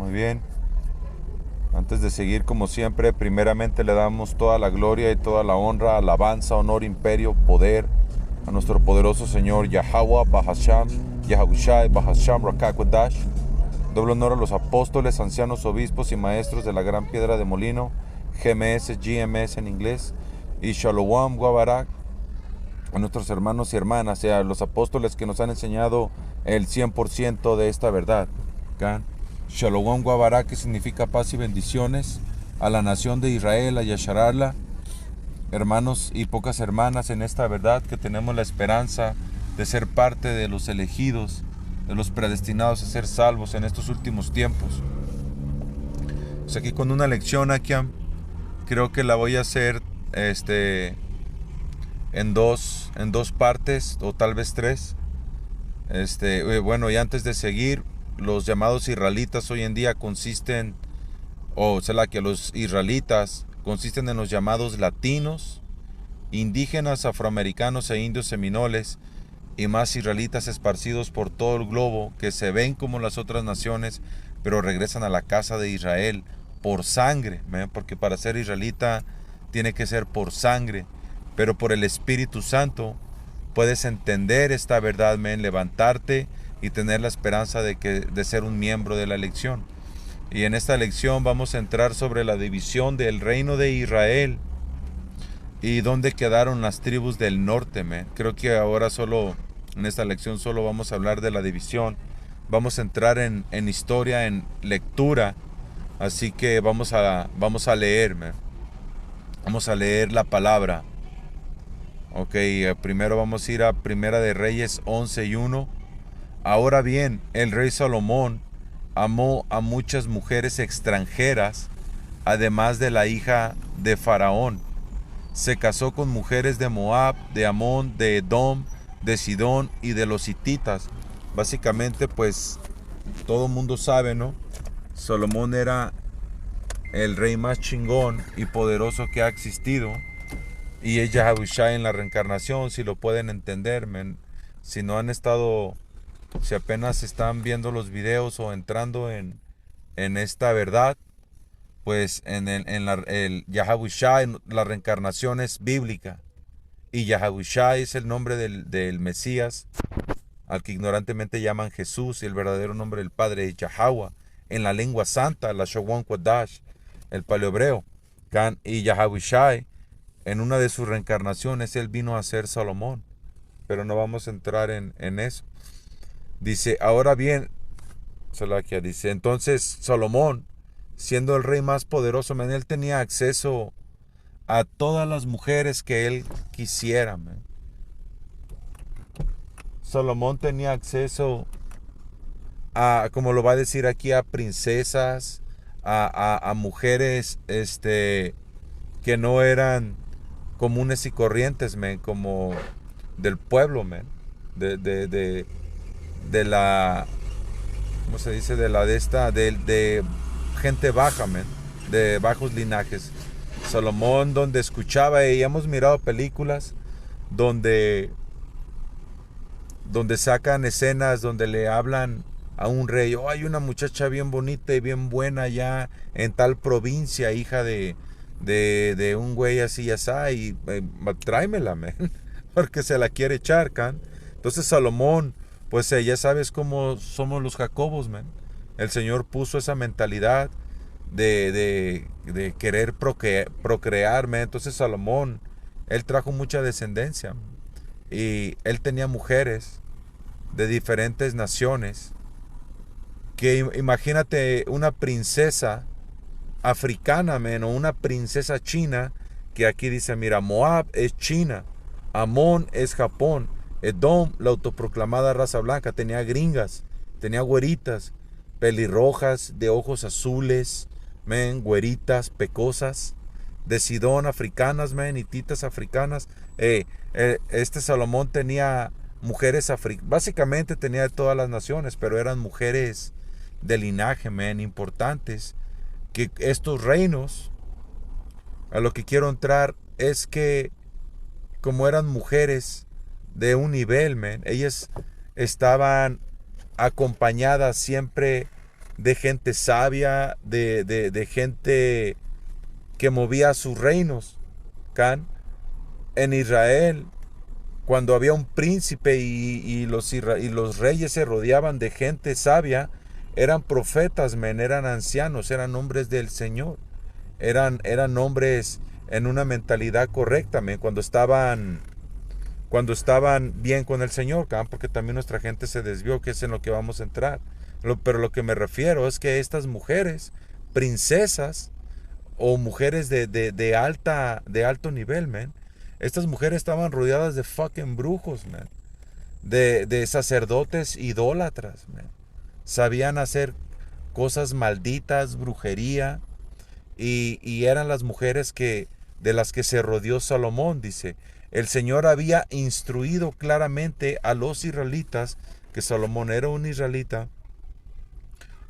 Muy bien. Antes de seguir, como siempre, primeramente le damos toda la gloria y toda la honra, alabanza, honor, imperio, poder a nuestro poderoso Señor Yahweh, Bahasham, Yahushai, Bahasham, Rakakwadash. Doble honor a los apóstoles, ancianos, obispos y maestros de la gran piedra de molino, GMS, GMS en inglés, y Shalom, Guabarak, a nuestros hermanos y hermanas, y a los apóstoles que nos han enseñado el 100% de esta verdad. ¿Okay? Shalom Guabará, que significa paz y bendiciones, a la nación de Israel, a Yasharala, hermanos y pocas hermanas en esta verdad, que tenemos la esperanza de ser parte de los elegidos, de los predestinados a ser salvos en estos últimos tiempos. Pues aquí con una lección, Akiam, creo que la voy a hacer en dos partes, o tal vez tres. Bueno, y antes de seguir, los llamados israelitas hoy en día consisten, o sea, que los israelitas consisten en los llamados latinos, indígenas, afroamericanos e indios seminoles, y más israelitas esparcidos por todo el globo, que se ven como las otras naciones, pero regresan a la casa de Israel por sangre, porque para ser israelita tiene que ser por sangre, pero por el Espíritu Santo puedes entender esta verdad, levantarte y tener la esperanza de ser un miembro de la elección. Y en esta lección vamos a entrar sobre la división del reino de Israel y dónde quedaron las tribus del norte. Creo que ahora en esta lección solo vamos a hablar de la división. Vamos a entrar en historia, en lectura. Así que vamos a leer. Vamos a leer la palabra. Ok, primero vamos a ir a Primera de Reyes 11:1. Ahora bien, el rey Salomón amó a muchas mujeres extranjeras, además de la hija de Faraón. Se casó con mujeres de Moab, de Amón, de Edom, de Sidón y de los hititas. Básicamente, pues, todo el mundo sabe, ¿no? Salomón era el rey más chingón y poderoso que ha existido. Y es Yahushua en la reencarnación, si lo pueden entender, si no han estado, si apenas están viendo los videos o entrando en esta verdad, pues el Yahushua, la reencarnación es bíblica. Y Yahushua es el nombre del Mesías, al que ignorantemente llaman Jesús, y el verdadero nombre del Padre es Yahweh, en la lengua santa, la Showan Kodash, el paleohebreo. Y Yahushua, en una de sus reencarnaciones, él vino a ser Salomón. Pero no vamos a entrar en eso. Dice, ahora bien, Salakia dice, entonces Salomón, siendo el rey más poderoso, él tenía acceso a todas las mujeres que él quisiera. Salomón tenía acceso a, como lo va a decir aquí, a princesas, a mujeres que no eran comunes y corrientes, como del pueblo, de la, ¿cómo se dice? De gente baja, de bajos linajes. Salomón, donde escuchaba, y hemos mirado películas donde sacan escenas donde le hablan a un rey, oh, hay una muchacha bien bonita y bien buena allá en tal provincia, hija de un güey así y así, y tráemela, porque se la quiere echar, Entonces Salomón, pues ya sabes cómo somos los Jacobos, El Señor puso esa mentalidad de querer procrear, Entonces Salomón, él trajo mucha descendencia, y él tenía mujeres de diferentes naciones, que imagínate una princesa africana, o una princesa china, que aquí dice, mira, Moab es China, Amón es Japón, Edom, la autoproclamada raza blanca, tenía gringas, tenía güeritas, pelirrojas, de ojos azules, güeritas, pecosas, de Sidón, africanas, hititas africanas. Este Salomón tenía mujeres africanas, básicamente tenía de todas las naciones, pero eran mujeres de linaje, importantes, que estos reinos, a lo que quiero entrar es que como eran mujeres de un nivel, ellas estaban acompañadas siempre de gente sabia, de gente que movía sus reinos. Can, en Israel, cuando había un príncipe y los reyes se rodeaban de gente sabia, eran profetas, men, eran ancianos, eran hombres del Señor, eran hombres en una mentalidad correcta, men, cuando estaban bien con el Señor, porque también nuestra gente se desvió, que es en lo que vamos a entrar. Pero lo que me refiero es que estas mujeres, princesas o mujeres de alto nivel, man, estas mujeres estaban rodeadas de fucking brujos, man, de sacerdotes idólatras, man. Sabían hacer cosas malditas, brujería, y eran las mujeres de las que se rodeó Salomón, dice. El Señor había instruido claramente a los israelitas, que Salomón era un israelita,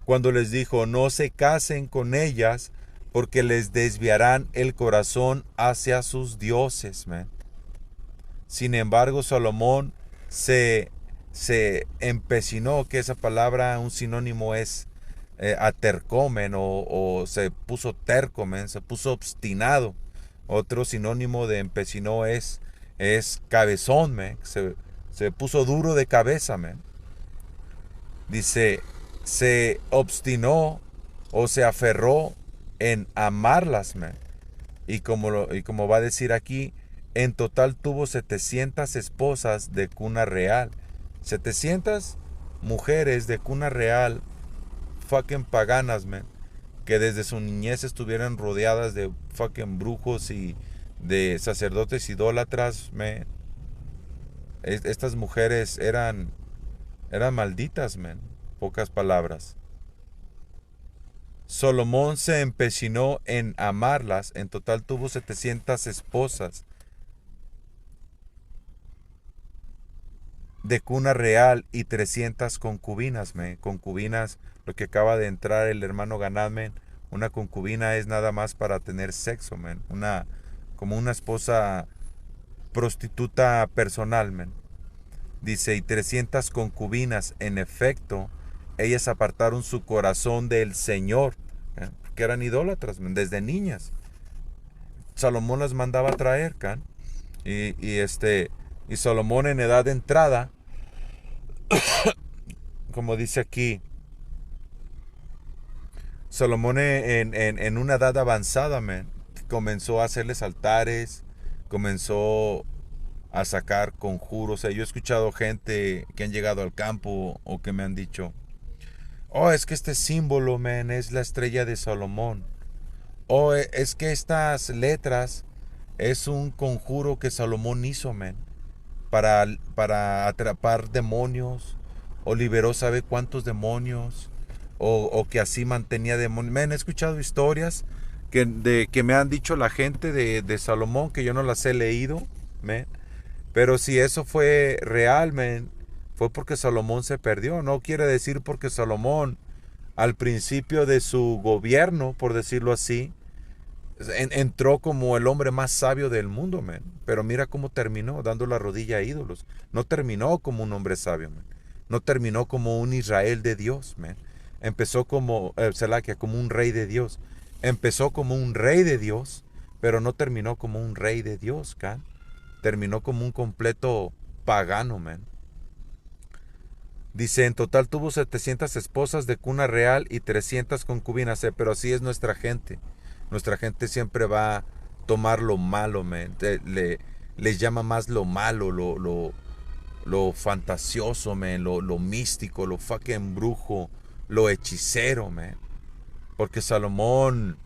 cuando les dijo, no se casen con ellas, porque les desviarán el corazón hacia sus dioses, man. Sin embargo, Salomón se empecinó, que esa palabra, un sinónimo es atercomen, o se puso tercomen, se puso obstinado. Otro sinónimo de empecinó es cabezón, man. Se puso duro de cabeza, man. Dice, se obstinó o se aferró en amarlas, man. Y como va a decir aquí, en total tuvo 700 esposas de cuna real. 700 mujeres de cuna real, fucking paganas, man, que desde su niñez estuvieran rodeadas de fucking brujos y de sacerdotes idólatras, man. Estas mujeres eran malditas, man. Pocas palabras. Salomón se empecinó en amarlas. En total tuvo 700 esposas de cuna real y 300 concubinas, man. Concubinas, lo que acaba de entrar el hermano Ganad, man. Una concubina es nada más para tener sexo, man. Como una esposa prostituta personal, man. Dice, y 300 concubinas, en efecto, ellas apartaron su corazón del Señor, que eran idólatras, desde niñas. Salomón las mandaba a traer, y Salomón en edad de entrada, como dice aquí, Salomón en una edad avanzada, comenzó a hacerles altares, comenzó a sacar conjuros. O sea, yo he escuchado gente que han llegado al campo o que me han dicho, oh, es que este símbolo, man, es la estrella de Salomón. Oh, es que estas letras es un conjuro que Salomón hizo, man, para atrapar demonios, o liberó sabe cuántos demonios, o que así mantenía demonios. Man, he escuchado historias que me han dicho la gente de Salomón, que yo no las he leído, man. Pero si eso fue real, man, fue porque Salomón se perdió. No quiere decir porque Salomón, al principio de su gobierno, por decirlo así, entró como el hombre más sabio del mundo, man. Pero mira cómo terminó, dando la rodilla a ídolos. No terminó como un hombre sabio, man. No terminó como un Israel de Dios, man. Empezó como, como un rey de Dios. Empezó como un rey de Dios, pero no terminó como un rey de Dios, ¿can? Terminó como un completo pagano, man. Dice, en total tuvo 700 esposas de cuna real y 300 concubinas, pero así es nuestra gente. Nuestra gente siempre va a tomar lo malo, man. Les llama más lo malo, lo fantasioso, man, lo místico, lo fucking brujo, lo hechicero, man. Porque Salomón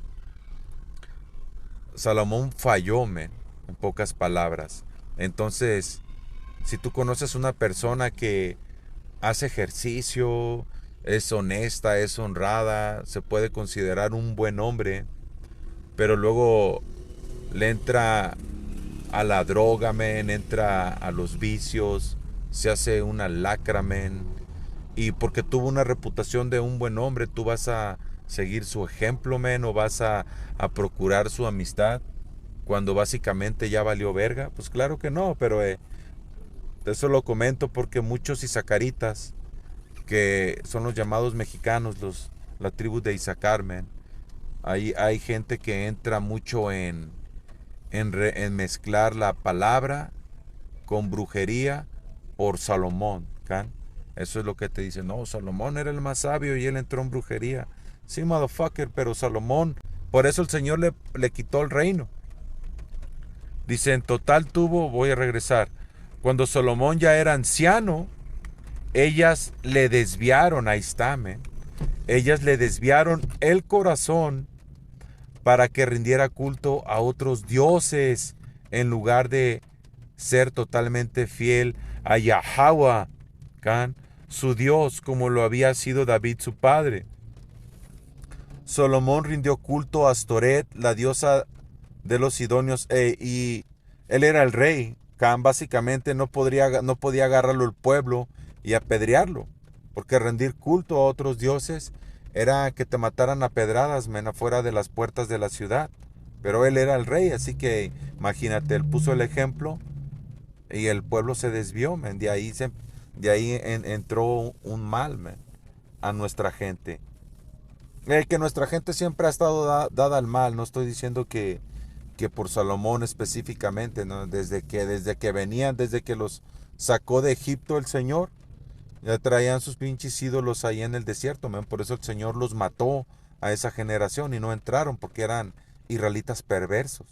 falló, man, en pocas palabras. Entonces, si tú conoces una persona que hace ejercicio, es honesta, es honrada, se puede considerar un buen hombre, pero luego le entra a la droga, men, entra a los vicios, se hace una lacra, men, y porque tuvo una reputación de un buen hombre, tú vas a seguir su ejemplo, men, o vas a procurar su amistad cuando básicamente ya valió verga. Pues claro que no, pero eso lo comento porque muchos isacaritas, que son los llamados mexicanos, los la tribu de Isaacar, man. Ahí hay gente que entra mucho en mezclar la palabra con brujería por Salomón, ¿can? Eso es lo que te dicen. No, Salomón era el más sabio y él entró en brujería. Sí, motherfucker, pero Salomón, por eso el Señor le quitó el reino. Dice, en total tuvo, voy a regresar, cuando Salomón ya era anciano, ellas le desviaron, ahí está, man. Ellas le desviaron el corazón para que rindiera culto a otros dioses en lugar de ser totalmente fiel a Yahweh, ¿can? Su Dios, como lo había sido David su padre. Salomón rindió culto a Astoret, la diosa de los sidonios, y él era el rey. Can básicamente no podía agarrarlo el pueblo y apedrearlo, porque rendir culto a otros dioses era que te mataran a pedradas, men, afuera de las puertas de la ciudad. Pero él era el rey, así que imagínate, él puso el ejemplo y el pueblo se desvió, men. De ahí entró un mal, men, a nuestra gente. Que nuestra gente siempre ha estado dada al mal. No estoy diciendo que por Salomón específicamente, ¿no? Desde que venían, desde que los sacó de Egipto el Señor, ya traían sus pinches ídolos ahí en el desierto, man. Por eso el Señor los mató a esa generación y no entraron porque eran israelitas perversos.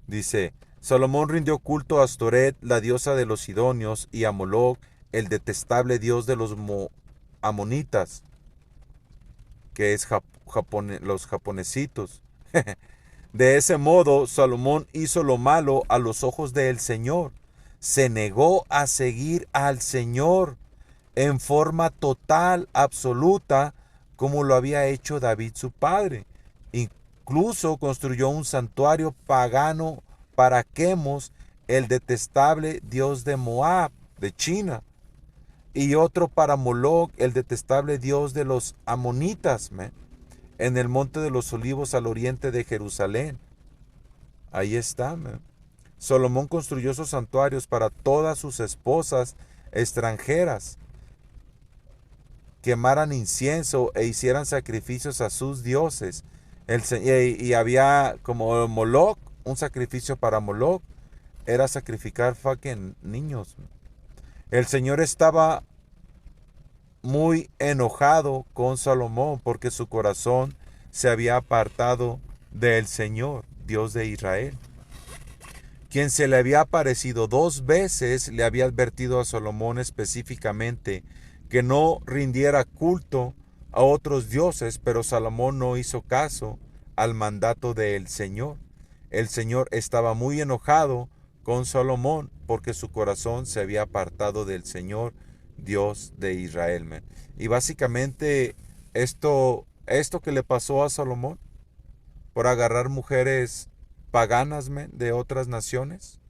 Dice, Salomón rindió culto a Astoret, la diosa de los sidonios, y a Moloc, el detestable dios de los amonitas, que es los japonesitos. De ese modo, Salomón hizo lo malo a los ojos del Señor. Se negó a seguir al Señor en forma total, absoluta, como lo había hecho David su padre. Incluso construyó un santuario pagano para Quemos, el detestable dios de Moab, de China, y otro para Moloc, el detestable dios de los amonitas, man, en el monte de los olivos al oriente de Jerusalén. Ahí está, man. Salomón construyó sus santuarios para todas sus esposas extranjeras, quemaran incienso e hicieran sacrificios a sus dioses. Y había como Moloc, un sacrificio para Moloc era sacrificar fucking niños. El Señor estaba muy enojado con Salomón porque su corazón se había apartado del Señor, Dios de Israel. Quien se le había aparecido 2 veces le había advertido a Salomón específicamente que no rindiera culto a otros dioses, pero Salomón no hizo caso al mandato del Señor. El Señor estaba muy enojado con Salomón porque su corazón se había apartado del Señor, Dios de Israel. Man. Y básicamente esto que le pasó a Salomón por agarrar mujeres paganas, man, de otras naciones,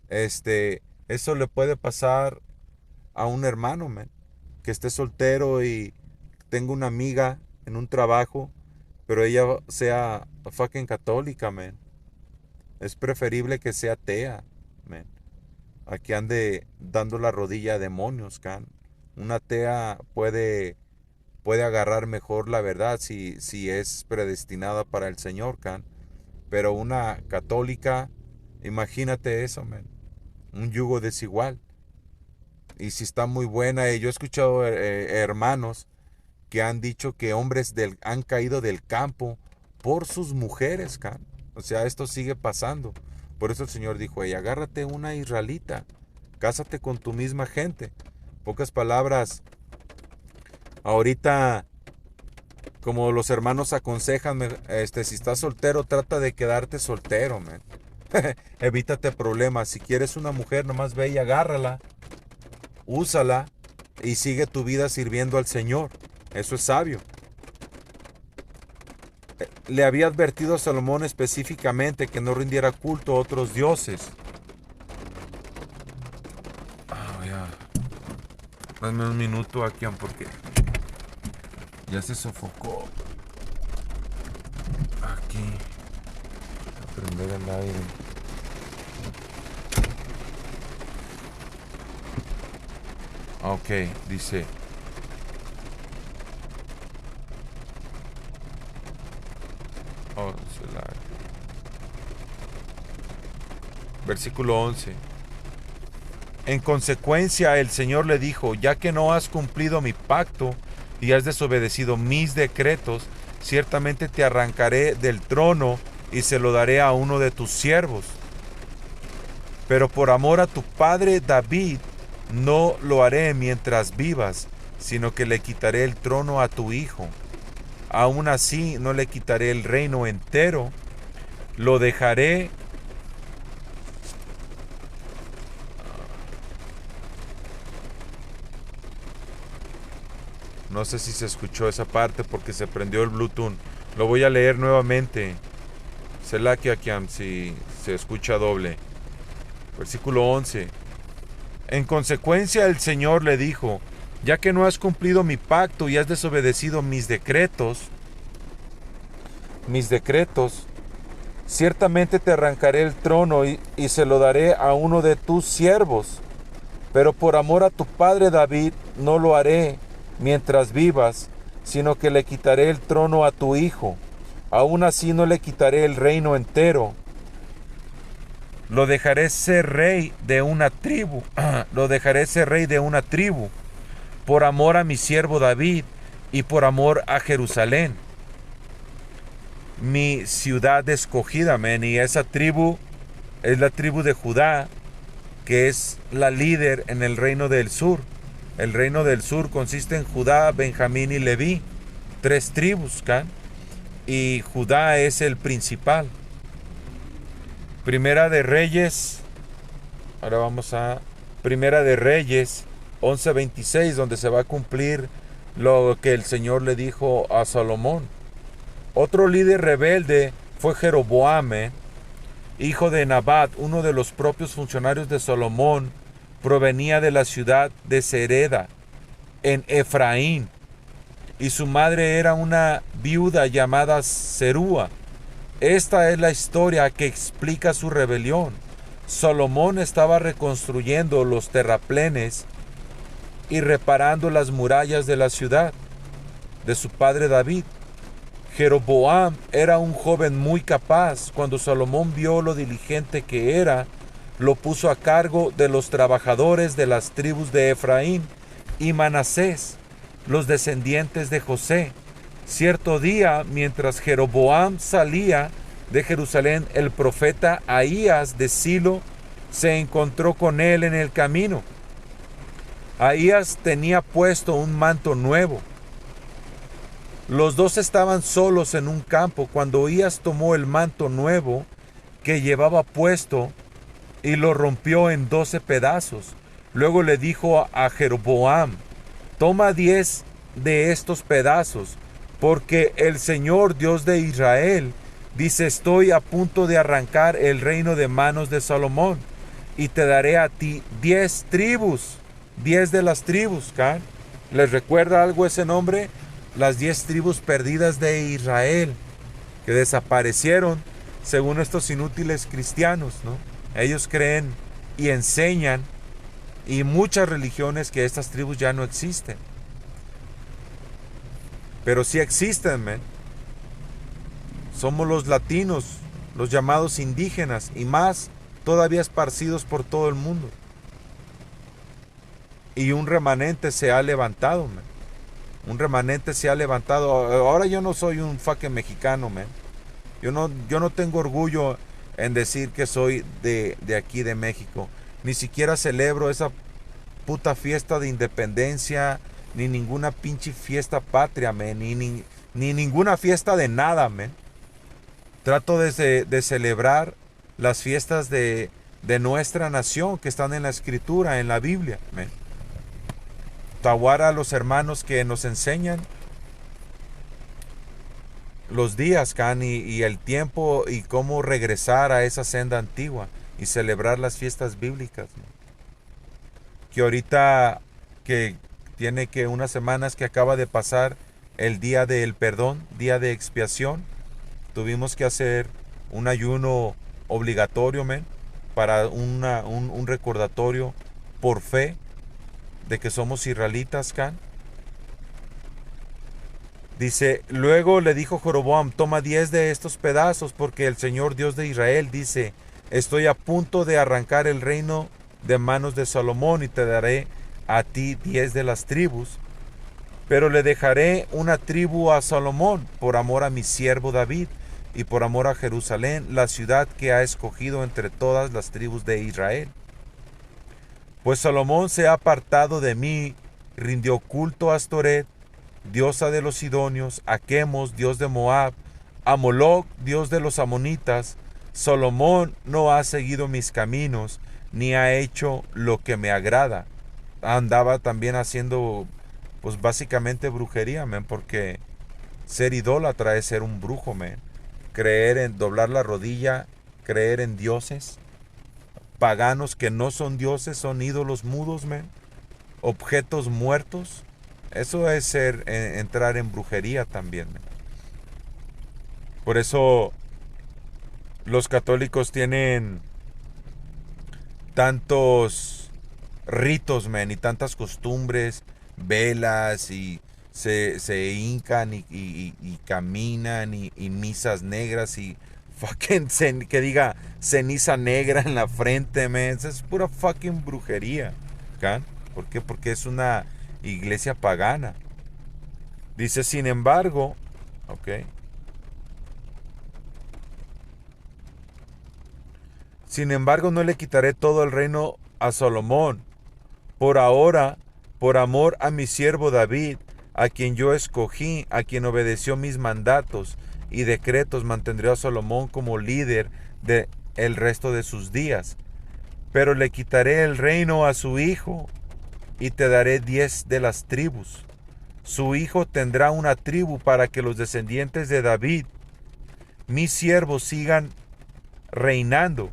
eso le puede pasar a un hermano, man, que esté soltero y tenga una amiga en un trabajo, pero ella sea fucking católica, man. Es preferible que sea atea, man, a que ande dando la rodilla a demonios, can. Una atea puede agarrar mejor la verdad si es predestinada para el Señor, can. Pero una católica, imagínate eso, man. Un yugo desigual. Y si está muy buena, yo he escuchado hermanos que han dicho que hombres han caído del campo por sus mujeres, can. O sea, esto sigue pasando. Por eso el Señor dijo, hey, agárrate una israelita, cásate con tu misma gente. Pocas palabras, ahorita, como los hermanos aconsejan, si estás soltero, trata de quedarte soltero, man. Evítate problemas. Si quieres una mujer, nomás ve y agárrala, úsala y sigue tu vida sirviendo al Señor. Eso es sabio. Le había advertido a Salomón específicamente que no rindiera culto a otros dioses. Ya. Dame un minuto aquí, porque ya se sofocó. Aquí. A prender el aire. Ok, dice. Versículo 11. En consecuencia, el Señor le dijo: ya que no has cumplido mi pacto y has desobedecido mis decretos, ciertamente te arrancaré del trono y se lo daré a uno de tus siervos. Pero por amor a tu padre David, no lo haré mientras vivas, sino que le quitaré el trono a tu hijo. Aún así, no le quitaré el reino entero, lo dejaré. No sé si se escuchó esa parte porque se prendió el Bluetooth. Lo voy a leer nuevamente. Selakiakiam, si se escucha doble. Versículo 11. En consecuencia, el Señor le dijo: ya que no has cumplido mi pacto y has desobedecido mis decretos, ciertamente te arrancaré el trono y se lo daré a uno de tus siervos. Pero por amor a tu padre David, no lo haré mientras vivas, sino que le quitaré el trono a tu hijo. Aún así no le quitaré el reino entero. Lo dejaré ser rey de una tribu. Lo dejaré ser rey de una tribu, por amor a mi siervo David y por amor a Jerusalén, mi ciudad escogida, men. Y esa tribu es la tribu de Judá, que es la líder en el reino del sur. El reino del sur consiste en Judá, Benjamín y Leví, 3 tribus, ¿can? Y Judá es el principal. Primera de Reyes, ahora vamos a Primera de Reyes 11:26, donde se va a cumplir lo que el Señor le dijo a Salomón. Otro líder rebelde fue Jeroboam, hijo de Nabat, uno de los propios funcionarios de Salomón. Provenía de la ciudad de Sereda, en Efraín, y su madre era una viuda llamada Serúa. Esta es la historia que explica su rebelión. Salomón estaba reconstruyendo los terraplenes y reparando las murallas de la ciudad de su padre David. Jeroboam era un joven muy capaz. Cuando Salomón vio lo diligente que era, lo puso a cargo de los trabajadores de las tribus de Efraín y Manasés, los descendientes de José. Cierto día, mientras Jeroboam salía de Jerusalén, el profeta Ahías de Silo se encontró con él en el camino. Ahías tenía puesto un manto nuevo. Los dos estaban solos en un campo cuando Ahías tomó el manto nuevo que llevaba puesto y lo rompió en 12 pedazos. Luego le dijo a Jeroboam: toma 10 de estos pedazos, porque el Señor Dios de Israel dice: estoy a punto de arrancar el reino de manos de Salomón, y te daré a ti 10 tribus, 10 de las tribus. ¿Can? ¿Les recuerda algo ese nombre? Las 10 tribus perdidas de Israel, que desaparecieron según estos inútiles cristianos, ¿no? Ellos creen y enseñan, y muchas religiones, que estas tribus ya no existen. Pero sí existen, man. Somos los latinos, los llamados indígenas, y más todavía esparcidos por todo el mundo. Y un remanente se ha levantado, man. Un remanente se ha levantado. Ahora yo no soy un fucking mexicano, man. Yo no tengo orgullo en decir que soy de aquí de México. Ni siquiera celebro esa puta fiesta de independencia, ni ninguna pinche fiesta patria, man, ni ninguna fiesta de nada, man. Trato de celebrar las fiestas de nuestra nación que están en la escritura, en la Biblia, man. Tawara a los hermanos que nos enseñan los días, Can, y el tiempo, y cómo regresar a esa senda antigua y celebrar las fiestas bíblicas, ¿no? Que ahorita, que tiene que unas semanas que acaba de pasar el día del perdón, día de expiación, tuvimos que hacer un ayuno obligatorio, man, para un recordatorio por fe de que somos israelitas, Can. Dice, luego le dijo Jeroboam, toma 10 de estos pedazos, porque el Señor Dios de Israel dice, estoy a punto de arrancar el reino de manos de Salomón y te daré a ti 10 de las tribus, pero le dejaré una tribu a Salomón por amor a mi siervo David y por amor a Jerusalén, la ciudad que ha escogido entre todas las tribus de Israel. Pues Salomón se ha apartado de mí, rindió culto a Astoret, diosa de los sidonios, a Quemos, dios de Moab, a Moloc, dios de los amonitas. Salomón no ha seguido mis caminos, ni ha hecho lo que me agrada. Andaba también haciendo, pues básicamente brujería, man, porque ser idólatra es ser un brujo, man. Creer en doblar la rodilla, creer en dioses paganos que no son dioses, son ídolos mudos, man. Objetos muertos. Eso es entrar en brujería también, man. Por eso los católicos tienen tantos ritos, man, y tantas costumbres, velas, y se hincan y caminan, y misas negras, y fucking que diga ceniza negra en la frente, man. Eso es pura fucking brujería, ¿can? ¿Por qué? Porque es una iglesia pagana. Dice, sin embargo, ok. Sin embargo, no le quitaré todo el reino a Salomón. Por ahora, por amor a mi siervo David, a quien yo escogí, a quien obedeció mis mandatos y decretos, mantendré a Salomón como líder de el resto de sus días. Pero le quitaré el reino a su hijo y te daré 10 de las tribus. Su hijo tendrá una tribu para que los descendientes de David, mis siervos, sigan reinando.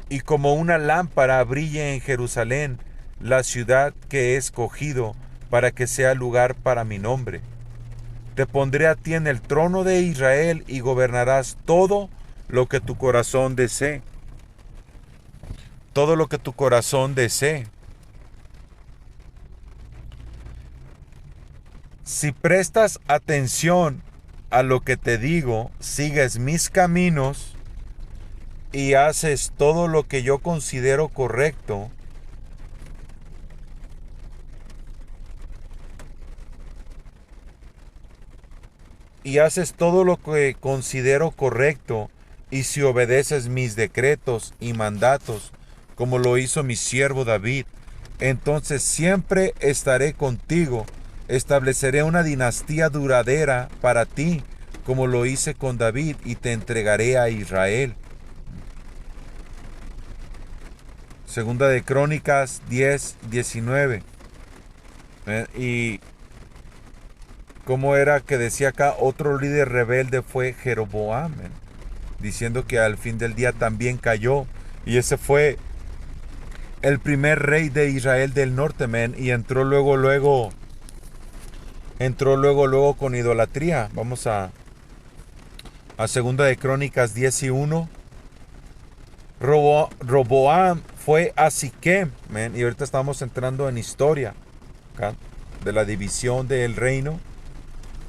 Y como una lámpara brille en Jerusalén, la ciudad que he escogido para que sea lugar para mi nombre. Te pondré a ti en el trono de Israel y gobernarás todo lo que tu corazón desee. Todo lo que tu corazón desee. Si prestas atención a lo que te digo, sigues mis caminos y haces todo lo que yo considero correcto, y si obedeces mis decretos y mandatos, como lo hizo mi siervo David, entonces siempre estaré contigo, estableceré una dinastía duradera para ti, como lo hice con David, y te entregaré a Israel. Segunda de Crónicas 10:19. Y como era que decía acá, otro líder rebelde fue Jeroboam, diciendo que al fin del día también cayó. Y ese fue el primer rey de Israel del norte, y entró luego con idolatría. Vamos a Segunda de Crónicas 10:1. Roboam fue a Siquem, y ahorita estamos entrando en historia, ¿okay?, de la división del reino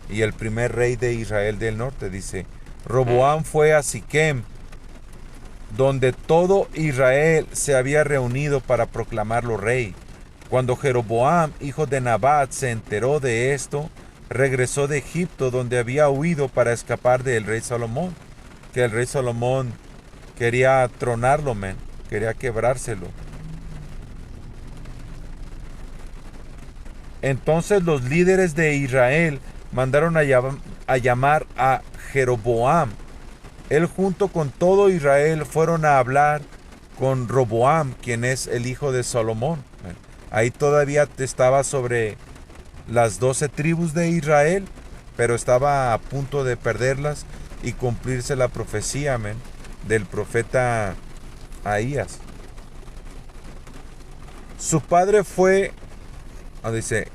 y el primer rey de Israel del norte. Dice, Roboam fue a Siquem, donde todo Israel se había reunido para proclamarlo rey. Cuando Jeroboam, hijo de Nabat, se enteró de esto, regresó de Egipto, donde había huido para escapar del rey Salomón, que el rey Salomón quería tronarlo, quería quebrárselo. Entonces los líderes de Israel mandaron a llamar a Jeroboam. Él junto con todo Israel fueron a hablar con Roboam, quien es el hijo de Salomón. Ahí todavía estaba sobre las 12 tribus de Israel, pero estaba a punto de perderlas y cumplirse la profecía, del profeta Ahías. Su padre fue, dice,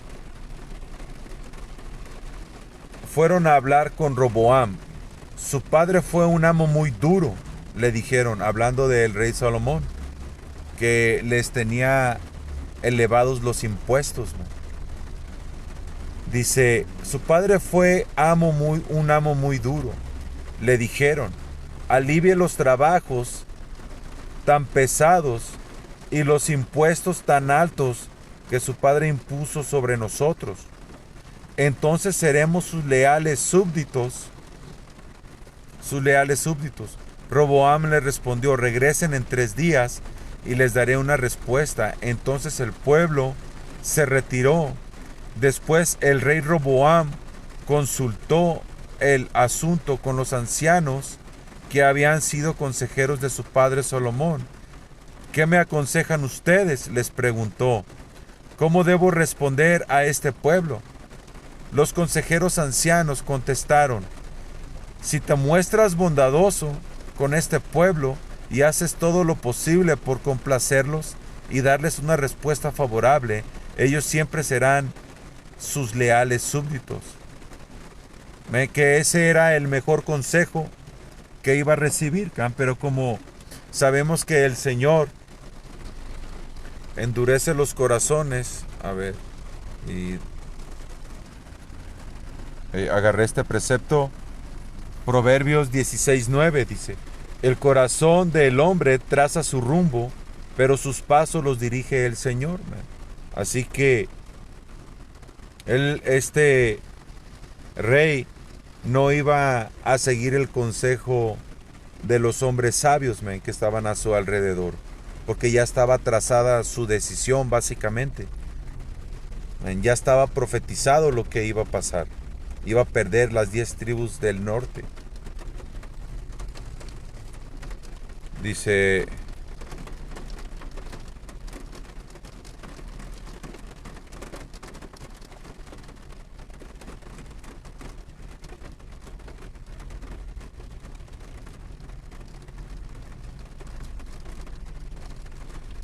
fueron a hablar con Roboam. Su padre fue un amo muy duro, le dijeron, hablando del rey Salomón, que les tenía elevados los impuestos. Dice, su padre fue un amo muy duro. Le dijeron, alivie los trabajos tan pesados y los impuestos tan altos que su padre impuso sobre nosotros. Entonces seremos sus leales súbditos. Sus leales súbditos. Roboam le respondió, regresen en 3 días y les daré una respuesta. Entonces el pueblo se retiró. Después el rey Roboam consultó el asunto con los ancianos que habían sido consejeros de su padre Salomón. ¿Qué me aconsejan ustedes?, les preguntó. ¿Cómo debo responder a este pueblo? Los consejeros ancianos contestaron, si te muestras bondadoso con este pueblo y haces todo lo posible por complacerlos y darles una respuesta favorable, ellos siempre serán sus leales súbditos. Que ese era el mejor consejo que iba a recibir, pero como sabemos que el Señor endurece los corazones, agarré este precepto, Proverbios 16:9 dice, el corazón del hombre traza su rumbo, pero sus pasos los dirige el Señor. Así que este rey no iba a seguir el consejo de los hombres sabios, que estaban a su alrededor, porque ya estaba trazada su decisión básicamente. Ya estaba profetizado lo que iba a pasar. Iba a perder las 10 tribus del norte. Dice,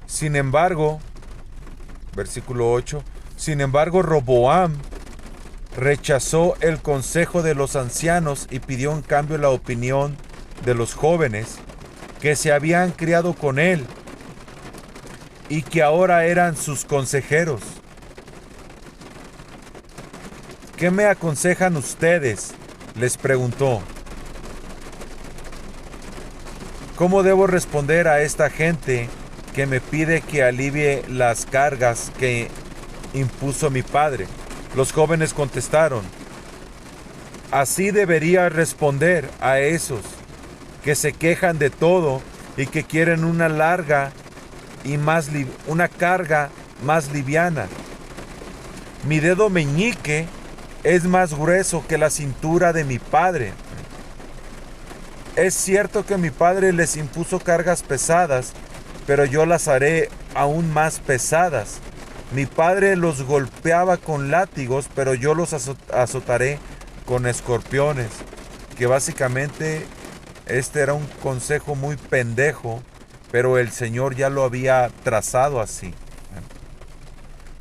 sin embargo, versículo 8, sin embargo Roboam rechazó el consejo de los ancianos y pidió en cambio la opinión de los jóvenes que se habían criado con él y que ahora eran sus consejeros. ¿Qué me aconsejan ustedes?, les preguntó. ¿Cómo debo responder a esta gente que me pide que alivie las cargas que impuso mi padre? Los jóvenes contestaron, así debería responder a esos que se quejan de todo y que quieren una carga más liviana. Mi dedo meñique es más grueso que la cintura de mi padre. Es cierto que mi padre les impuso cargas pesadas, pero yo las haré aún más pesadas. Mi padre los golpeaba con látigos, pero yo los azotaré con escorpiones. Que básicamente este era un consejo muy pendejo, pero el Señor ya lo había trazado así.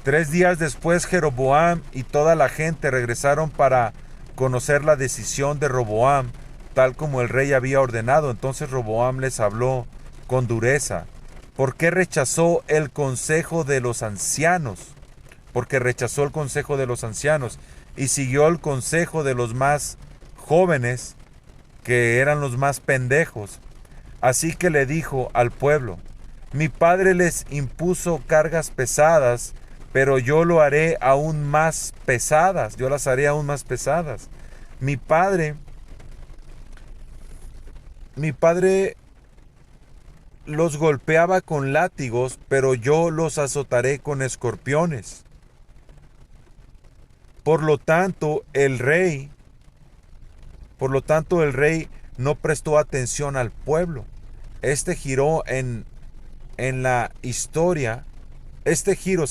3 días después, Jeroboam y toda la gente regresaron para conocer la decisión de Roboam, tal como el rey había ordenado. Entonces Roboam les habló con dureza. ¿Por qué rechazó el consejo de los ancianos? Porque rechazó el consejo de los ancianos y siguió el consejo de los más jóvenes, que eran los más pendejos. Así que le dijo al pueblo, mi padre les impuso cargas pesadas, pero yo lo haré aún más pesadas, yo las haré aún más pesadas. Mi padre los golpeaba con látigos, pero yo los azotaré con escorpiones. Por lo tanto, el rey no prestó atención al pueblo. Este giro en la historia, este giro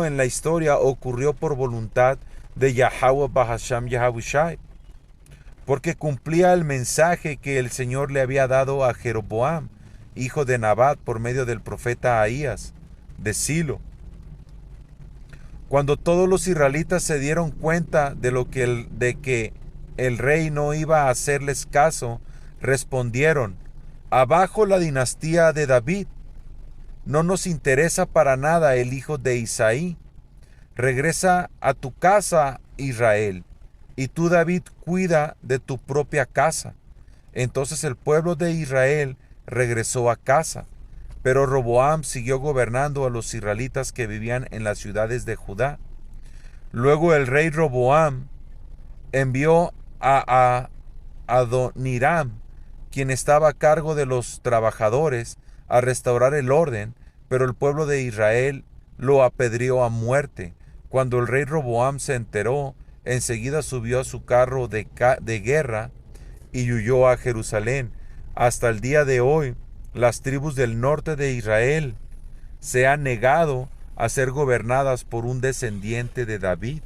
en la historia ocurrió por voluntad de Yahweh Bahasham Yahushai, porque cumplía el mensaje que el Señor le había dado a Jeroboam, hijo de Nabat, por medio del profeta Ahías, de Silo. Cuando todos los israelitas se dieron cuenta de que el rey no iba a hacerles caso, respondieron, abajo la dinastía de David, no nos interesa para nada el hijo de Isaí. regresa a tu casa, Israel, y tú, David, cuida de tu propia casa. Entonces el pueblo de Israel regresó a casa, pero Roboam siguió gobernando a los israelitas que vivían en las ciudades de Judá. Luego el rey Roboam envió a Adoniram, quien estaba a cargo de los trabajadores, a restaurar el orden, pero el pueblo de Israel lo apedreó a muerte. Cuando el rey Roboam se enteró, enseguida subió a su carro de guerra y huyó a Jerusalén. Hasta el día de hoy, las tribus del norte de Israel se han negado a ser gobernadas por un descendiente de David.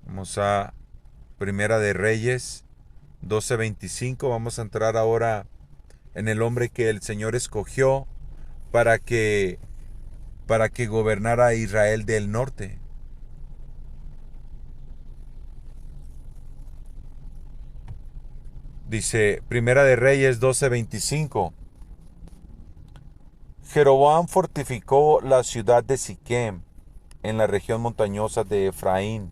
Vamos a Primera de Reyes 12:25. Vamos a entrar ahora en el hombre que el Señor escogió para que gobernara a Israel del norte. Dice Primera de Reyes 12:25. Jeroboam fortificó la ciudad de Siquem en la región montañosa de Efraín,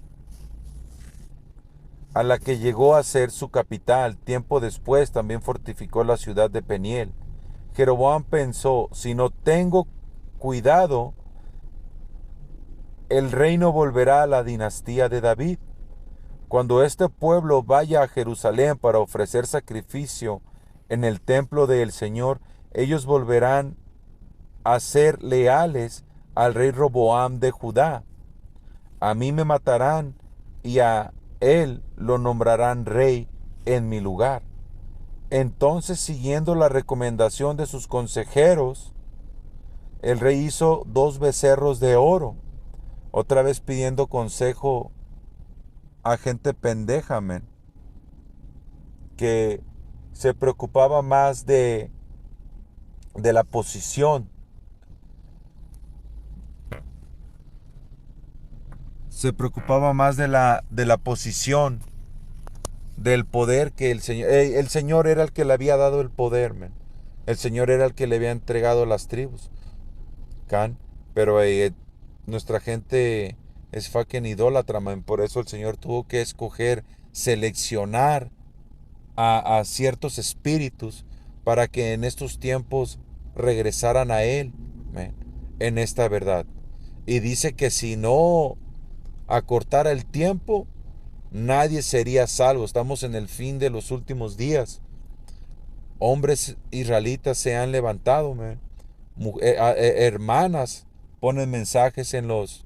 a la que llegó a ser su capital. Tiempo después también fortificó la ciudad de Peniel. Jeroboam pensó: si no tengo cuidado, el reino volverá a la dinastía de David. Cuando este pueblo vaya a Jerusalén para ofrecer sacrificio en el templo del Señor, ellos volverán a ser leales al rey Roboam de Judá. A mí me matarán y a él lo nombrarán rey en mi lugar. Entonces, siguiendo la recomendación de sus consejeros, el rey hizo 2 becerros de oro, otra vez pidiendo consejo a gente pendeja, que se preocupaba más de la posición. Se preocupaba más de la posición, del poder que el Señor. El Señor era el que le había dado el poder, El Señor era el que le había entregado las tribus. Pero nuestra gente es fucking idólatra, Por eso el Señor tuvo que escoger, seleccionar a ciertos espíritus para que en estos tiempos regresaran a Él, en esta verdad. Y dice que si no acortara el tiempo, nadie sería salvo. Estamos en el fin de los últimos días. Hombres israelitas se han levantado, hermanas ponen mensajes en las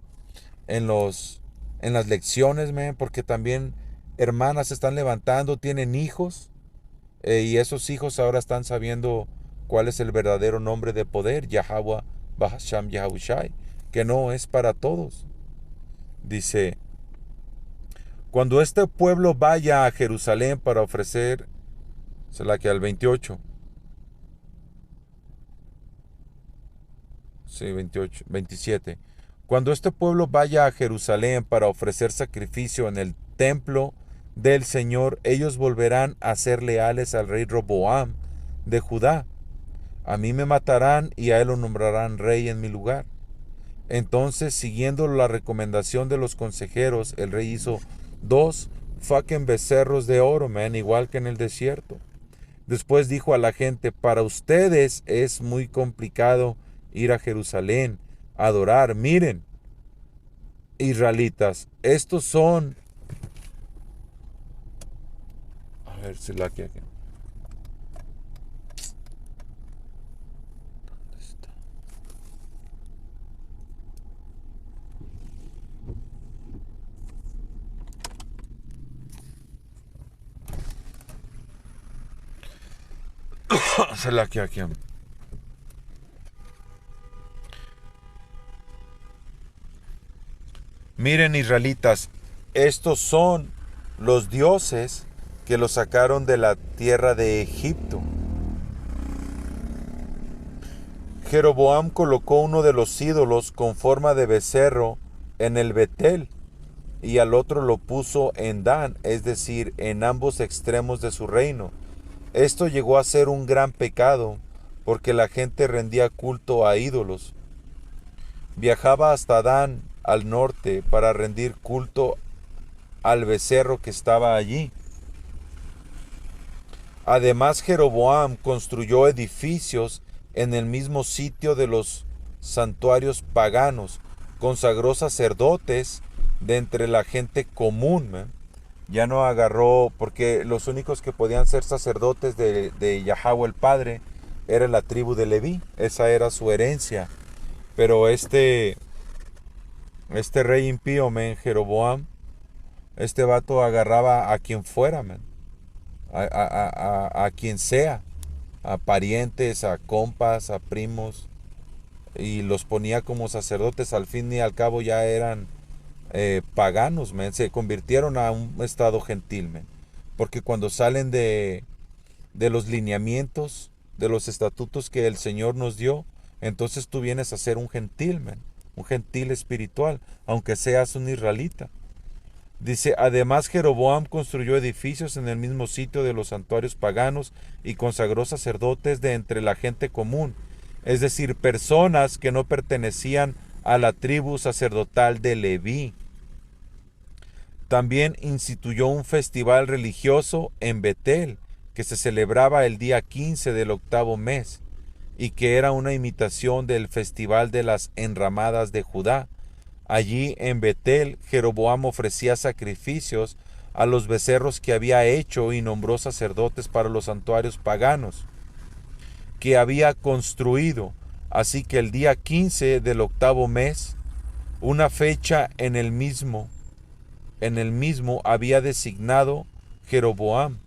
lecciones, porque también hermanas se están levantando, tienen hijos, y esos hijos ahora están sabiendo cuál es el verdadero nombre de poder, Yahweh Bahasham Yahushai, que no es para todos. Dice: cuando este pueblo vaya a Jerusalén para ofrecer, se la que al 28. Sí, 28, 27. Cuando este pueblo vaya a Jerusalén para ofrecer sacrificio en el templo del Señor, ellos volverán a ser leales al rey Roboam de Judá. A mí me matarán y a él lo nombrarán rey en mi lugar. Entonces, siguiendo la recomendación de los consejeros, el rey hizo 2 fucking becerros de oro, igual que en el desierto. Después dijo a la gente: para ustedes es muy complicado ir a Jerusalén a adorar. Miren, israelitas, estos son... A ver si la que aquí. ¿Dónde está? Se la que aquí. Miren, israelitas, estos son los dioses que los sacaron de la tierra de Egipto. Jeroboam colocó uno de los ídolos con forma de becerro en el Betel y al otro lo puso en Dan, es decir, en ambos extremos de su reino. Esto llegó a ser un gran pecado, porque la gente rendía culto a ídolos. Viajaba hasta Dan, al norte, para rendir culto al becerro que estaba allí. Además, Jeroboam construyó edificios en el mismo sitio de los santuarios paganos, consagró sacerdotes de entre la gente común. Ya no agarró, porque los únicos que podían ser sacerdotes de Yahweh el Padre era la tribu de Leví, esa era su herencia. Pero este rey impío, Jeroboam, este vato agarraba a quien fuera, a quien sea, a parientes, a compas, a primos, y los ponía como sacerdotes. Al fin y al cabo ya eran paganos, se convirtieron a un estado gentil, porque cuando salen de los lineamientos, de los estatutos que el Señor nos dio, entonces tú vienes a ser un gentil, un gentil espiritual, aunque seas un israelita. Dice, además Jeroboam construyó edificios en el mismo sitio de los santuarios paganos y consagró sacerdotes de entre la gente común, es decir, personas que no pertenecían a la tribu sacerdotal de Leví. También instituyó un festival religioso en Betel, que se celebraba el día 15 del octavo mes, y que era una imitación del festival de las enramadas de Judá. Allí en Betel, Jeroboam ofrecía sacrificios a los becerros que había hecho y nombró sacerdotes para los santuarios paganos que había construido. Así que el día 15 del octavo mes, una fecha en el mismo había designado Jeroboam.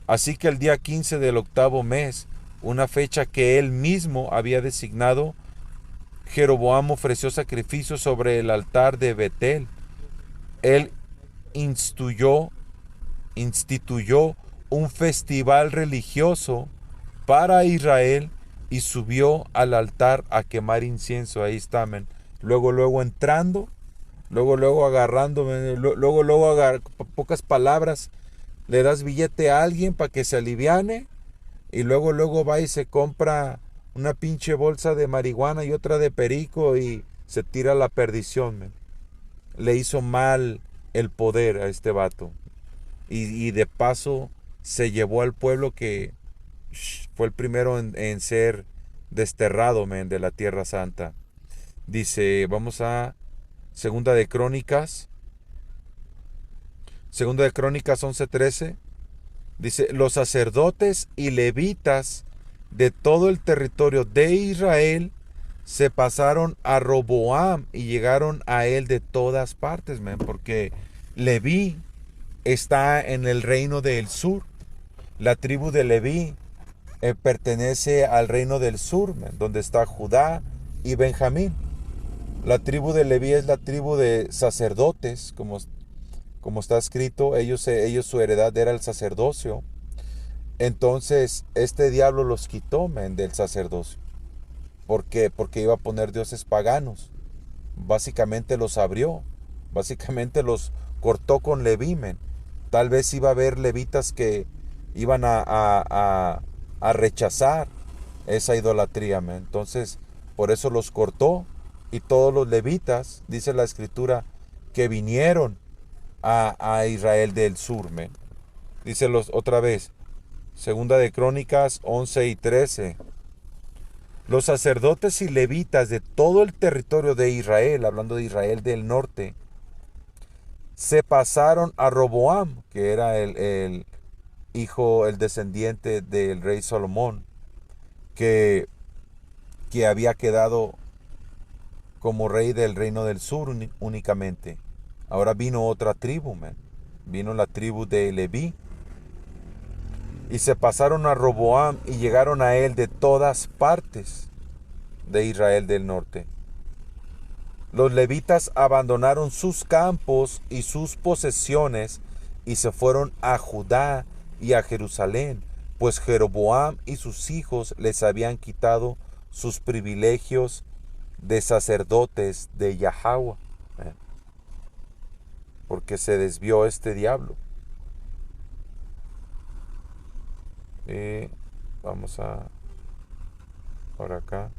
Así que el día 15 del octavo mes, una fecha que él mismo había designado, Jeroboam ofreció sacrificios sobre el altar de Betel. Él instituyó un festival religioso para Israel y subió al altar a quemar incienso. Ahí está, luego entrando, luego agarrándome, pocas palabras, le das billete a alguien para que se aliviane y luego va y se compra una pinche bolsa de marihuana y otra de perico y se tira a la perdición. Le hizo mal el poder a este vato. Y de paso se llevó al pueblo que fue el primero en ser desterrado, de la Tierra Santa. Dice, vamos a Segunda de Crónicas 11:13. Dice, los sacerdotes y levitas de todo el territorio de Israel se pasaron a Roboam y llegaron a él de todas partes, porque Leví está en el reino del sur. La tribu de Leví pertenece al reino del sur, donde está Judá y Benjamín. La tribu de Leví es la tribu de sacerdotes, como está escrito. Ellos su heredad era el sacerdocio. Entonces este diablo los quitó, del sacerdocio. ¿Por qué? Porque iba a poner dioses paganos. Básicamente los abrió. Básicamente los cortó con Leví, Tal vez iba a haber levitas que iban a rechazar esa idolatría, Entonces, por eso los cortó. Y todos los levitas, dice la escritura, que vinieron a Israel del sur, Dice otra vez, Segunda de Crónicas 11:13. Los sacerdotes y levitas de todo el territorio de Israel, hablando de Israel del norte, se pasaron a Roboam, que era el hijo, el descendiente del rey Salomón, que había quedado como rey del reino del sur únicamente. Ahora vino otra tribu, vino la tribu de Leví. Y se pasaron a Roboam y llegaron a él de todas partes de Israel del norte. Los levitas abandonaron sus campos y sus posesiones y se fueron a Judá y a Jerusalén, pues Jeroboam y sus hijos les habían quitado sus privilegios de sacerdotes de Yahweh, porque se desvió este diablo. Y vamos a por acá.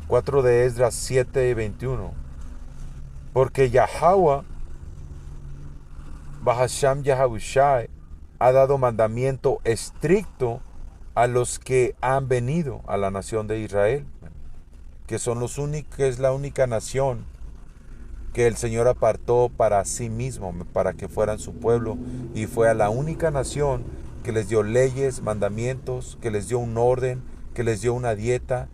4 de Esdras 7 y 21. Porque Yahweh, Bahasham Yahushai, ha dado mandamiento estricto a los que han venido a la nación de Israel, que son los únicos, que es la única nación que el Señor apartó para sí mismo, para que fueran su pueblo, y fue a la única nación que les dio leyes, mandamientos, que les dio un orden, que les dio una dieta,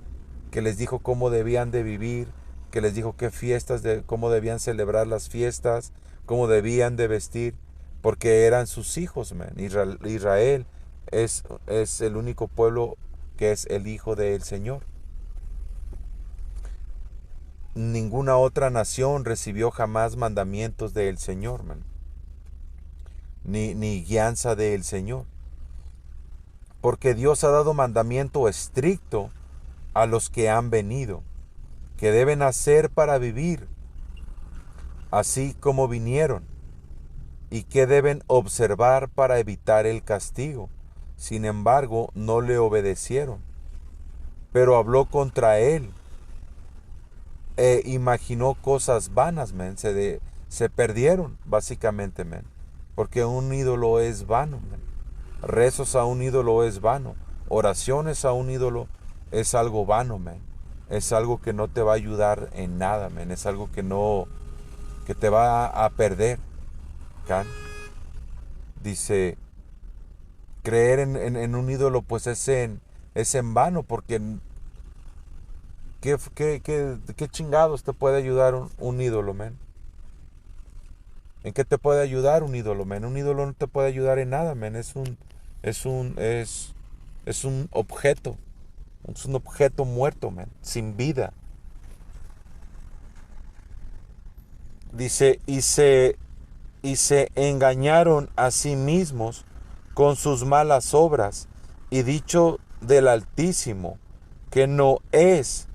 que les dijo cómo debían de vivir, que les dijo qué fiestas, cómo debían celebrar las fiestas, cómo debían de vestir, porque eran sus hijos, man. Israel es el único pueblo que es el hijo del Señor. Ninguna otra nación recibió jamás mandamientos del Señor, man. Ni guianza del Señor. Porque Dios ha dado mandamiento estricto a los que han venido, que deben hacer para vivir, así como vinieron, y que deben observar para evitar el castigo. Sin embargo, no le obedecieron, pero habló contra él e imaginó cosas vanas, men. Se perdieron, básicamente, men. Porque un ídolo es vano, men. Rezos a un ídolo es vano. Oraciones a un ídolo es algo vano, men. Es algo que no te va a ayudar en nada, men. Es algo que te va a perder. ¿Can? Dice, creer en un ídolo pues es en vano, porque ¿qué chingados te puede ayudar un ídolo, men? ¿En qué te puede ayudar un ídolo, men? Un ídolo no te puede ayudar en nada, men. Es un objeto. Es un objeto muerto, men. Sin vida. Dice, y se engañaron a sí mismos con sus malas obras, y dicho del Altísimo, que no es,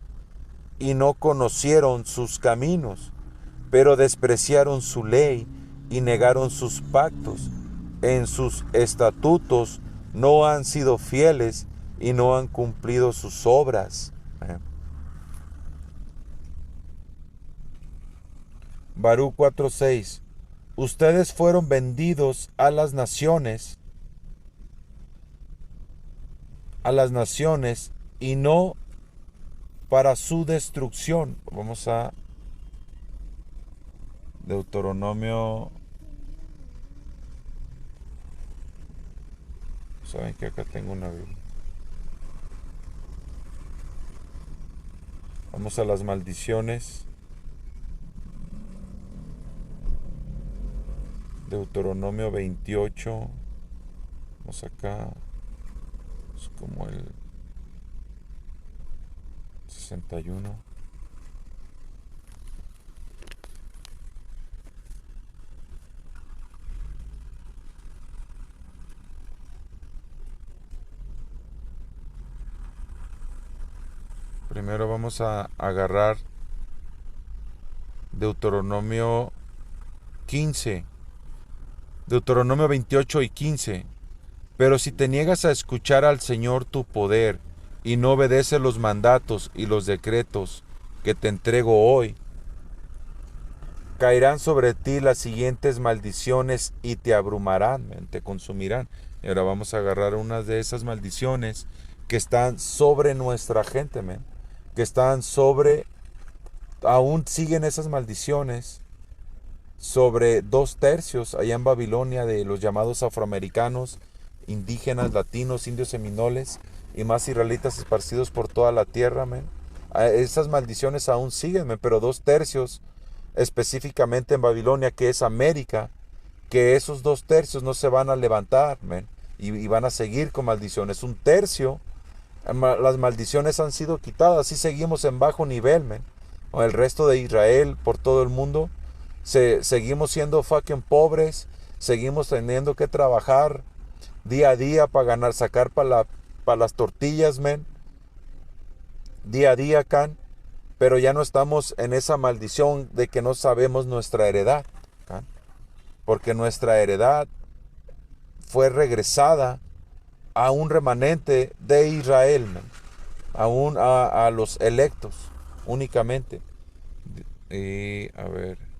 y no conocieron sus caminos, pero despreciaron su ley y negaron sus pactos. En sus estatutos no han sido fieles y no han cumplido sus obras. Baruch 4:6. Ustedes fueron vendidos a las naciones, y no para su destrucción. Vamos a Deuteronomio. Saben que acá tengo una Biblia. Vamos a las maldiciones. Deuteronomio 28. Vamos acá. Es como el 61. Primero vamos a agarrar Deuteronomio 15. Deuteronomio 28 y 15. Pero si te niegas a escuchar al Señor tu poder y no obedeces los mandatos y los decretos que te entrego hoy, caerán sobre ti las siguientes maldiciones y te abrumarán, te consumirán. Y ahora vamos a agarrar unas de esas maldiciones que están sobre nuestra gente, que están sobre, aún siguen esas maldiciones sobre 2/3 allá en Babilonia de los llamados afroamericanos, indígenas, latinos, indios seminoles y más israelitas esparcidos por toda la tierra, Esas maldiciones aún siguen, pero 2/3 específicamente en Babilonia, que es América, que esos 2/3 no se van a levantar, y van a seguir con maldiciones. 1/3, las maldiciones han sido quitadas y seguimos en bajo nivel, O el resto de Israel por todo el mundo. Seguimos siendo fucking pobres, seguimos teniendo que trabajar día a día para sacar para las tortillas, día a día, pero ya no estamos en esa maldición de que no sabemos nuestra heredad, porque nuestra heredad fue regresada a un remanente de Israel, man, a los electos únicamente. Y a ver.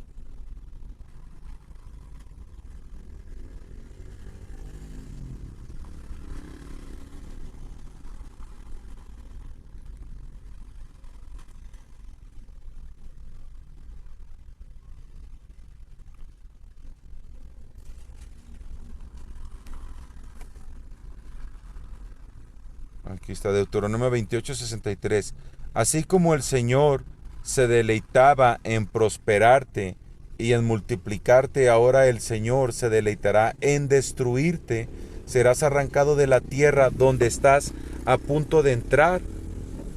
Aquí está Deuteronomio 28:63. Así como el Señor se deleitaba en prosperarte y en multiplicarte, ahora el Señor se deleitará en destruirte. Serás arrancado de la tierra donde estás a punto de entrar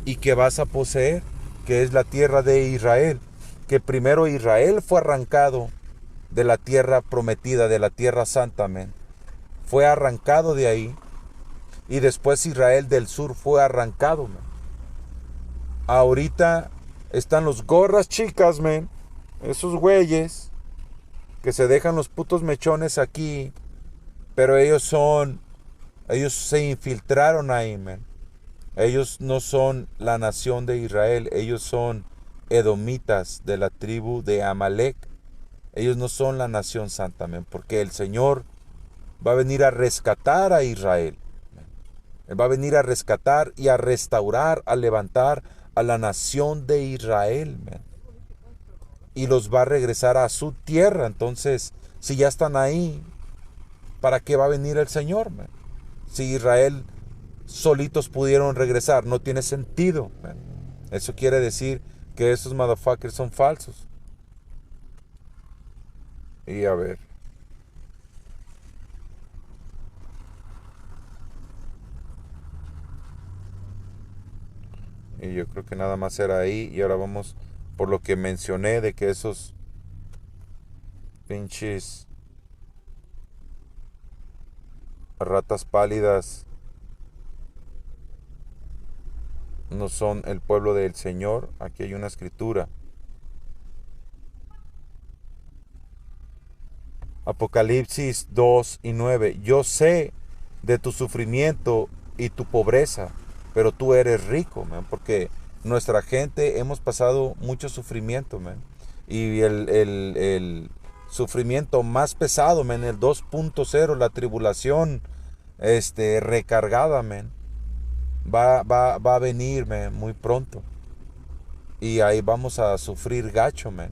y que vas a poseer, que es la tierra de Israel. Que primero Israel fue arrancado de la tierra prometida, de la tierra santa, amén. Fue arrancado de ahí. Y después Israel del sur fue arrancado, man. Ahorita están los gorras chicas, man. Esos güeyes que se dejan los putos mechones aquí. Pero ellos se infiltraron ahí, man. Ellos no son la nación de Israel. Ellos son edomitas de la tribu de Amalek. Ellos no son la nación santa, man. Porque el Señor va a venir a rescatar a Israel. Él va a venir a rescatar y a restaurar, a levantar a la nación de Israel, man. Y los va a regresar a su tierra. Entonces, si ya están ahí, ¿para qué va a venir el Señor, man? Si Israel solitos pudieron regresar, no tiene sentido, man. Eso quiere decir que esos motherfuckers son falsos. Y a ver. Y yo creo que nada más era ahí. Y ahora vamos por lo que mencioné de que esos pinches ratas pálidas no son el pueblo del Señor. Aquí hay una escritura. Apocalipsis 2:9. Yo sé de tu sufrimiento y tu pobreza, pero tú eres rico, man, porque nuestra gente hemos pasado mucho sufrimiento, man. Y el sufrimiento más pesado, man, el 2.0, la tribulación recargada, man, va a venir, man, muy pronto. Y ahí vamos a sufrir gacho, man.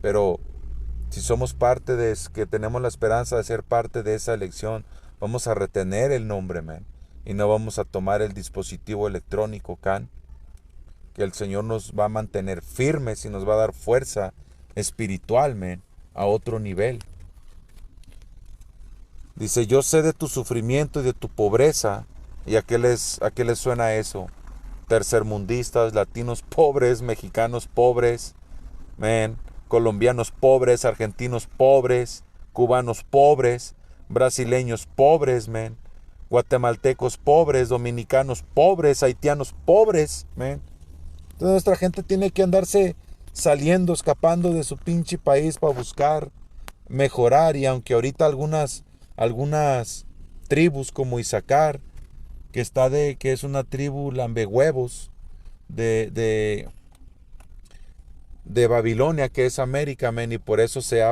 Pero si somos parte de, que tenemos la esperanza de ser parte de esa elección, vamos a retener el nombre, man. Y no vamos a tomar el dispositivo electrónico, can. Que el Señor nos va a mantener firmes y nos va a dar fuerza espiritual, man, a otro nivel. Dice, yo sé de tu sufrimiento y de tu pobreza. ¿Y a qué les suena eso? Tercermundistas, latinos pobres, mexicanos pobres, man, colombianos pobres, argentinos pobres, cubanos pobres, brasileños pobres, man, guatemaltecos pobres, dominicanos pobres, haitianos pobres, man. Entonces nuestra gente tiene que andarse saliendo, escapando de su pinche país para buscar mejorar. Y aunque ahorita algunas tribus como Isaacar, que es una tribu lambehuevos de Babilonia, que es América, men, y por eso se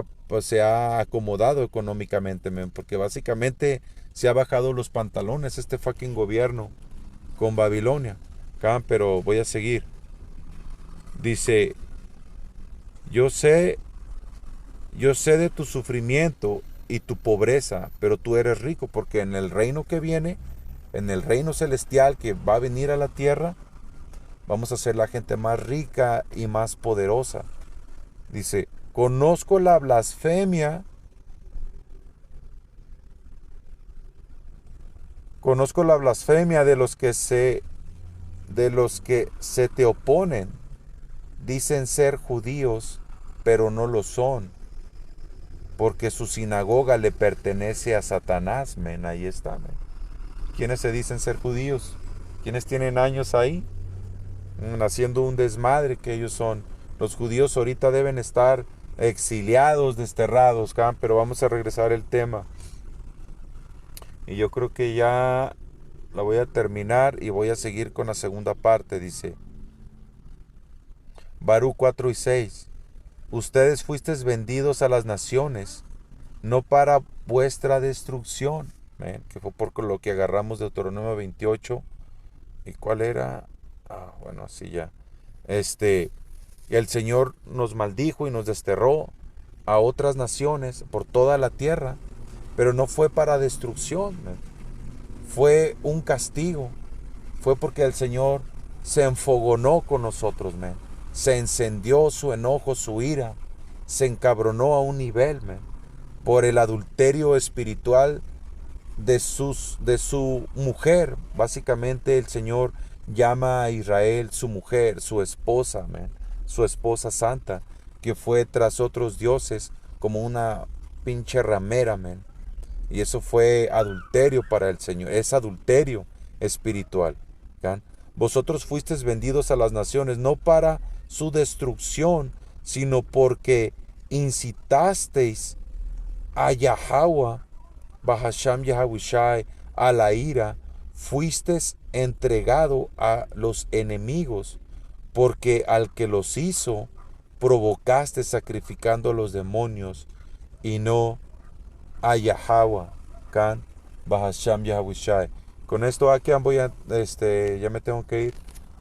ha acomodado económicamente, men, porque básicamente se ha bajado los pantalones este fucking gobierno con Babilonia. Pero voy a seguir. Dice, yo sé de tu sufrimiento y tu pobreza, pero tú eres rico, porque en el reino que viene, en el reino celestial que va a venir a la tierra, vamos a ser la gente más rica y más poderosa. Dice, conozco la blasfemia de los que se te oponen. Dicen ser judíos, pero no lo son, porque su sinagoga le pertenece a Satanás, men. Ahí está, men. ¿Quiénes se dicen ser judíos? ¿Quiénes tienen años ahí? Haciendo un desmadre que ellos son. Los judíos ahorita deben estar exiliados, desterrados, ¿can? Pero vamos a regresar al tema. Y yo creo que ya la voy a terminar y voy a seguir con la segunda parte. Dice Baruch 4:6. Ustedes fuisteis vendidos a las naciones, no para vuestra destrucción. Que fue por lo que agarramos de Deuteronomio 28. ¿Y cuál era? Bueno, así ya. El Señor nos maldijo y nos desterró a otras naciones por toda la tierra, pero no fue para destrucción, fue un castigo, fue porque el Señor se enfogonó con nosotros, se encendió su enojo, su ira, se encabronó a un nivel, por el adulterio espiritual de su mujer. Básicamente el Señor llama a Israel su mujer, su esposa, su esposa santa, que fue tras otros dioses como una pinche ramera, y eso fue adulterio para el Señor, es adulterio espiritual. ¿Can? Vosotros fuisteis vendidos a las naciones, no para su destrucción, sino porque incitasteis a Yahweh, Bahasham Yahawashi, a la ira, fuisteis entregado a los enemigos, porque al que los hizo, provocaste sacrificando a los demonios y no a Yahweh, Kan, Bahasham Yahawashi. Con esto aquí voy a, ya me tengo que ir.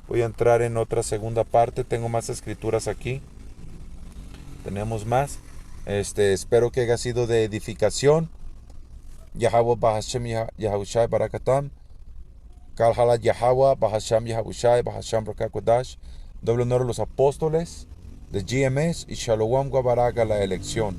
Voy a entrar en otra segunda parte. Tengo más escrituras aquí. Tenemos más. Espero que haya sido de edificación. Yahweh Bahasham Yahawashi Barakatam. Kalhala Yahweh Bahasham Yahawashi Bahasham Rakakodash. Doble honor a los apóstoles de GMS y Shalom Guabaraga la elección.